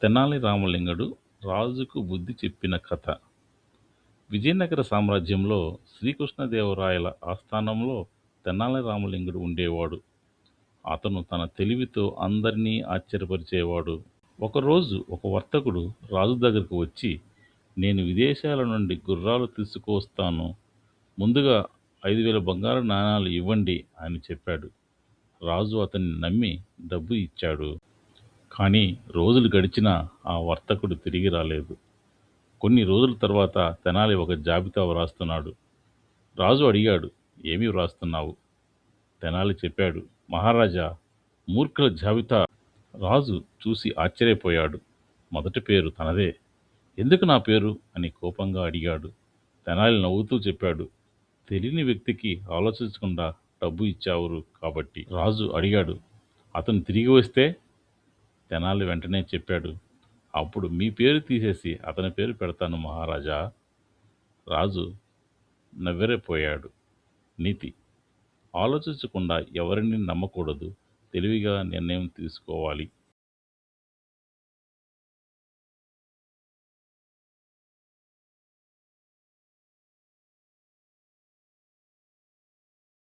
తెనాలి రామలింగడు రాజుకు బుద్ధి చెప్పిన కథ. విజయనగర సామ్రాజ్యంలో శ్రీకృష్ణదేవరాయల ఆస్థానంలో తెనాలి రామలింగడు ఉండేవాడు. అతను తన తెలివితో అందరినీ ఆశ్చర్యపరిచేవాడు. ఒకరోజు ఒక వర్తకుడు రాజు దగ్గరకు వచ్చి, నేను విదేశాల నుండి గుర్రాలు తీసుకువస్తాను, ముందుగా 5,000 బంగారు నాణాలు ఇవ్వండి అని చెప్పాడు. రాజు అతన్ని నమ్మి డబ్బు ఇచ్చాడు. కానీ రోజులు గడిచినా ఆ వర్తకుడు తిరిగి రాలేదు. కొన్ని రోజుల తర్వాత తెనాలి ఒక జాబితా వ్రాస్తున్నాడు. రాజు అడిగాడు, ఏమి వ్రాస్తున్నావు? తెనాలి చెప్పాడు, మహారాజా, మూర్ఖుల జాబితా. రాజు చూసి ఆశ్చర్యపోయాడు. మొదటి పేరు తనదే. ఎందుకు నా పేరు అని కోపంగా అడిగాడు. తెనాలి నవ్వుతూ చెప్పాడు, తెలియని వ్యక్తికి ఆలోచించకుండా డబ్బు ఇచ్చావురు కాబట్టి. రాజు అడిగాడు, అతను తిరిగి వస్తే? తెనాలి వెంటనే చెప్పాడు, అప్పుడు మీ పేరు తీసేసి అతని పేరు పెడతాను మహారాజా. రాజు నవ్వెరపోయాడు. నీతి: ఆలోచించకుండా ఎవరిని నమ్మకూడదు, తెలివిగా నిర్ణయం తీసుకోవాలి.